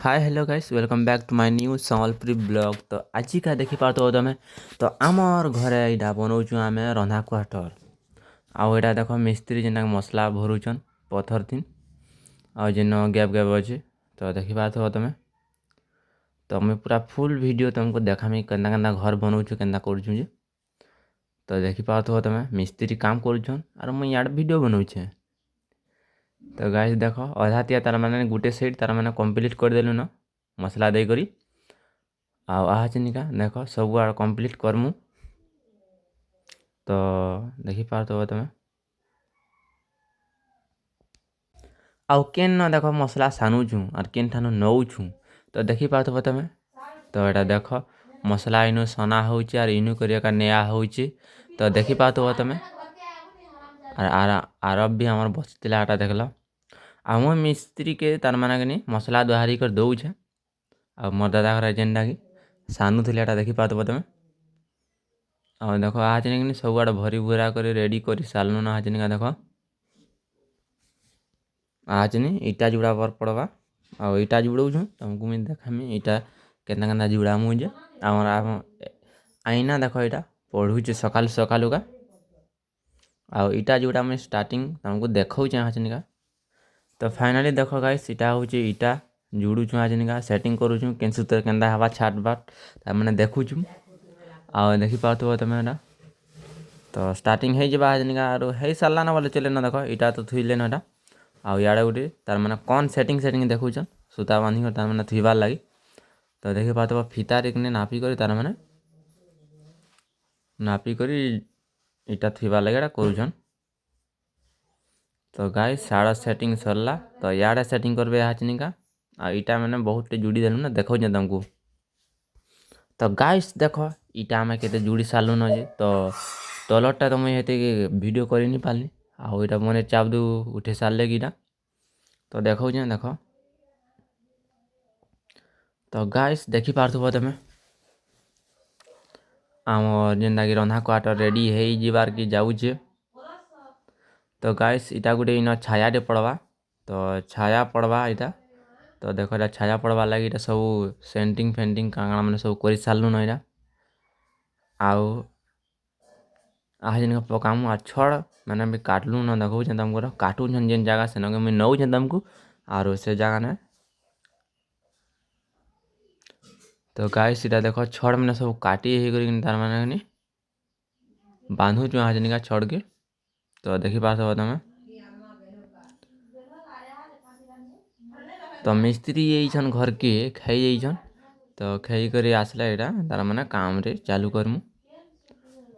Hi hello guys welcome back to my new Sambalpuri blog. तो आज का देखी पार्थ तुम तो आमर घरे यहाँ बनाऊँ आम रंधा क्वाटर आउ यहाँ देख मिस्त्री जेना मसला भरुचन पथर थीन आ जेन गैप गैप अच्छे तो देखी पार्थ तुम तो मुझे पूरा फुल वीडियो तुमको देखामी केन्दा केन्दा घर बनाऊँ केन्दा करूँ तो देखी पार्थ तुम मिस्त्री काम करुछन और मुझे यहाँ वीडियो बनाऊे। तो गाइस देख अधा तिया तार मैंने गोटे साइड तार मैंने कम्प्लीट करदेलु न मसला देकरी आहा चिनिका देख सब आड़ कम्प्लीट करमु। तो देखी पार्थ तुम आउ केन न देख मसला सानुछु और केन ठानु नौछु तो देखी पार्थ तुम। तो यहाँ देख मसला इनु सना होची और इनु करिया नया होची तो देखी पार्थ तुम। और आरब भी हमार बसला एटा देखल आम मिस्त्री के तार माने मसला दोहारी कर दौछे आ मोर दादा घर जेनटा कि सानुले एटा देखी पार्थ तुम। आ देख आज सब आड़े भरी भूरा कर रेडी कर सारलु ना आज देख आज इटा जुड़ा पर पड़वा आ इटा जुड़ाऊ तुमको मुझे देखामी इटा केन्दा केन्दा जुड़ा मुझे आमर आईना देख यहाँ पढ़ुचे सकाल सकालू का आ इटा जुड़ा मुझे स्टार्टिंग तुमको देखा हाचनिका। तो फाइनाली देख गाइस इटा हूँ इटा जुड़ुचु हाचनिका सेटिंग करुचु केन सूत्र केन्दा हवा छाट बाट मैंने देखुचु आ देखी पार्थ तुम यहाँ तो स्टार्टिंग हो जावा हाचनिका और हो सारा ना बोले चले ना देख इटा तो थुईले ना आउ इे गोटे तार मैंने कौन सेटिंग देखुचन सूता बांधिक तार मैंने थुईबार लगी। तो देखी पार्थ फितार एक नापी कर तार मैंने नापी कर इटा थुईबार लगे करुचन। तो गाइस साड़ा सेटिंग सरला तो इे सेटिंग करबे हाचनिका आ इटा मैंने बहुत जुड़ी देलु ना देखो तुमको। तो गाइस देख इटा आम के जुड़ी सारूँ न जे तो तलरटा तो मुझे वीडियो कर नहीं पार्ली आउ इटा मैंने चाप दू उठे सारे कि तो देखो देख। तो गाइस देखी पार्थुव तुम आम जेनटा कि रंधा क्वाटर रेडी हो जीवार की जाऊे। तो गाइस इटा गोटे इन छायाटे पड़वा तो छाया पड़वा इटा तो देख इटा छाया पड़वा लगे इटा सब सेंटिंग फेंटिंग कांगड़ा मैंने सब कर सारूँ न इटा आउ आज पकामु आ छड़ मैंने भी काटलु न देखो तुमको काटू जेन जगह से मुझे नौ तुमको और से जगह ने। तो गाइस इटा देख छड़ मैंने सब काटी तार मैंने बांधुचु हाजनिका छड़ के तो देखी पार्थ तुम। तो मिस्त्री यही घर के खाई जाइछन तो खाई कर आसला यहाँ तार मैंने काम रे चालू करमु।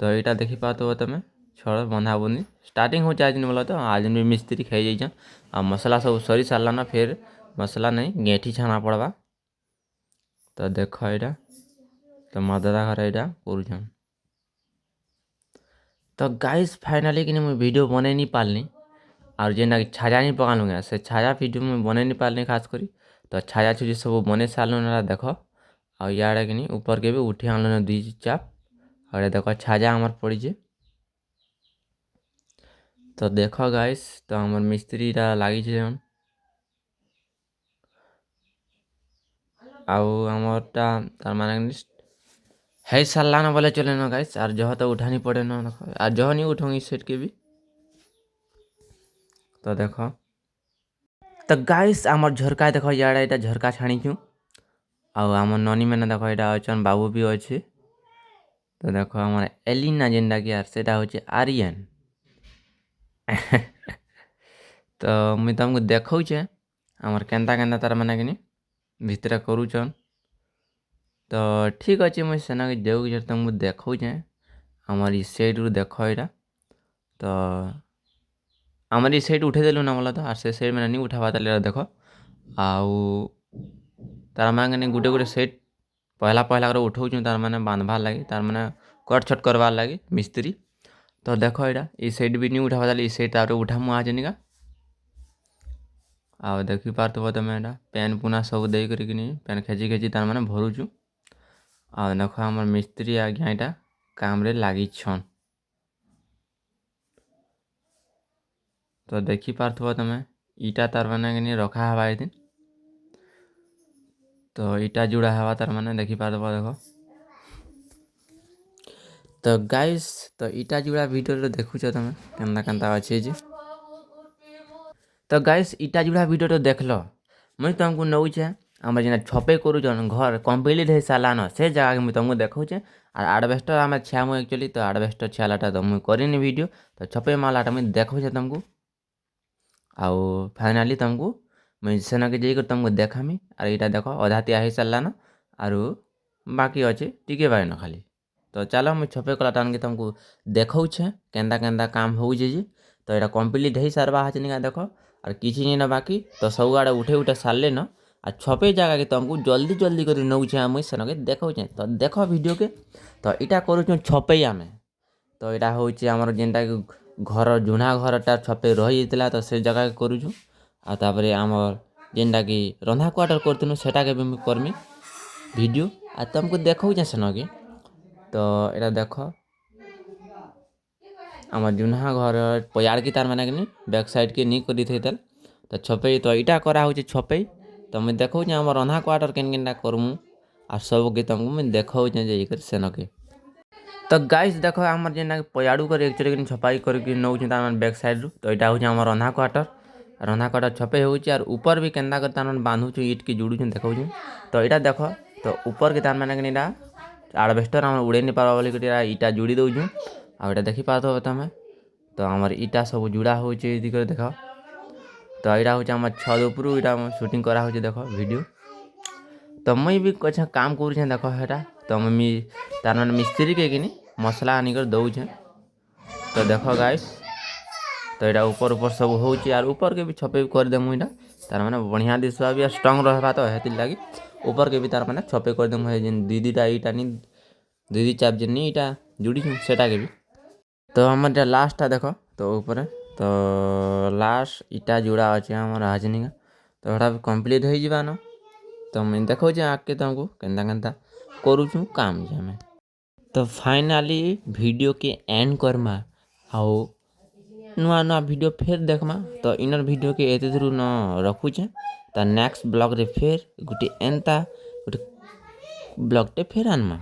तो यहाँ देखी पार्थ तुम छड़ बंधा बंधी स्टार्टिंग हो आज बोला तो आज भी मिस्त्री खाई जाइछन आ मसला सब सरी सारा ना फिर मसला नहीं गेठी छाना पड़वा। तो देख यहाँ तो मोर दादा घर यहाँ करुछन। तो गाइस फाइनाली कि मुझे वीडियो बन नहीं पार्ली और जेना छाया नहीं पकालू से छाया वीडियो में बन नहीं पार्ली खास करी तो छाया छुरी सब बन सारूँ ना देख आ इे कि ऊपर के भी उठे आनल दुई चाप और देख छाया आमर पड़े। तो देख गाइस तो हमार मिस्त्री लगी आमरटा तार माने है सारा ना बोले चले ना गाइस और जह तो उठानी पड़े ना और जह नहीं उठाऊंगी सेट के भी। तो देख तो गाइस आमर झरका देख इे यहाँ झरका छाणीचु आम ननी मैंने देख यहाँ अच्छन बाबू भी अच्छे। तो देख आम एलिना जेनटा कि यार से हूँ आर्यन तो मुई तुमको देखौचे आमर केन्ता केन्ता तार मैंने कि भितर करुचन। तो ठीक अच्छे मुझे सेना के जाऊे तुमको देखौचे आमर इ साइड रू देख यहाँ तो आमर इ साइड उठे देलु ना बोला तो और से साइड मैंने नहीं उठावा ताले देख आउ तार मैंने गोटे गोटे साइड पहला पहला कर उठाऊँ तार मैंने बांधवार लगे तार मैंने कट छट करवार लगे मिस्त्री। तो देख यहाँ इ साइड भी नहीं उठावा ताले इ साइड तार उठामु आज निका आ देखी पार्थुव तुम यहाँ पेन पुना सब दे कर पेन खेची खेची तार मैंने भरुचु आ देख आम मिस्त्री आज्ञा यहाँ काम रे लगी छन। तो देखी पार्थुव तुम इटा तार मैंने रखा हवा दिन तो इटा जुड़ा हवा तार माने देखि पारब देखो। तो गाइस तो इटा जुड़ा वीडियो देखुछ तमे केन्ता केन्ता अच्छे जे। तो गाइस इटा जुड़ा वीडियो देख लो मुझे तुमको नौचे आम जेना छपे करूँ घर कम्प्लीट हो सारान से जगह मुझे तुमको देखौचे और आडबेस्टर आम छामु एक्चुअली तो आडबेस्टर छालाटा तो मुझे करनी वीडियो तो छपे मालाटा मुझे देखौचे तुमको आउ फाइनाली तुमको मुझे सेन के जाकर तुमको देखामी और यहाँ देख अधा तिया हो सारान आरु बाकी अच्छे टिके बारे न खाली। तो चलो मुझे छपे कलाटा आनके तुमको देखौचे केन्ता केन्ता काम हो जे तो यहाँ कम्प्लीट हो सारवा है निका देख और किसी नहीं ना बाकी तो सब आड़े उठे उठे सारे न आ छपे जगह के तुमको जल्दी जल्दी कर नौचे मुझे सेन के देखौचे तो देख वीडियो के। तो यहाँ करूँ छपे आम तो यहाँ हूँ आमर जेनटा घर जुना घरटा छपे रही जाता तो से जगह के करूँ आपर आमर जेनटा कि रंधा क्वार्टर करूँ सेटा के भी करमी वीडियो आ तुमको देखौचे सेन के। तो यहाँ देख आम जुना घर पयार की तार मैंने बैक साइड के नहीं करी थे तो छपे तो यहाँ करा छपे तो मुझे देखौचे आम रंधा क्वार्टर केन केनटा करमु आ सब के तुमको मुझे देखौचे जाकर सेन के। तो गाइस देखो आम जेना पयाड़ू कर एक्चुअली छपाई करके नौचे बैक साइड रू तो यहाँ हूँ आम रंधा क्वार्टर छपे हो ऊपर भी केन्दा कर तार बांधुछु इट के जुड़ू देखो। तो यहाँ देख तो ऊपर के तार मैंने आडबेस्टर आम उड़े नहीं पार्बा बोली इटा जुड़ी दौचु आ देखी पार्थ तुम तो आमर इटा सब जुड़ा हो देख। तो यहाँ हूँ आम छद उपरू यहाँ शूटिंग करा हो देख वीडियो तो मुई भी कुछ काम कर देख है तो मुझे तार मैंने मिस्त्री के किनी मसला आनिकर दौचे। तो देख गाइस तो यहाँ ऊपर ऊपर सब हो ऊपर के भी छपे भी कर देमु इटा तार मैंने बढ़िया दिशा भी स्ट्रंग रहा तो है लगी ऊपर के भी तार मैंने छपे कर देमु दीदीटा इटा नहीं दीदी चाप जेन इटा जुड़ी सेटा के भी। तो हमारे जो लास्ट देख तो ऊपर तो लास्ट इटा जुड़ा अच्छे आम हाजनी का तो यहाँ भी कम्प्लीट हो जावान तो मुझे देखो आगे तुमको केन्ता केन्ता करूँ काम हमें। तो फाइनाली वीडियो के एंड करमा आओ नुआ नुआ वीडियो फिर देखमा तो इनर वीडियो के एते थ्रू न रखुचे तो नेक्स्ट ब्लॉग रे फिर गोटे एंता गोटे ब्लॉग टे फिर आनमा।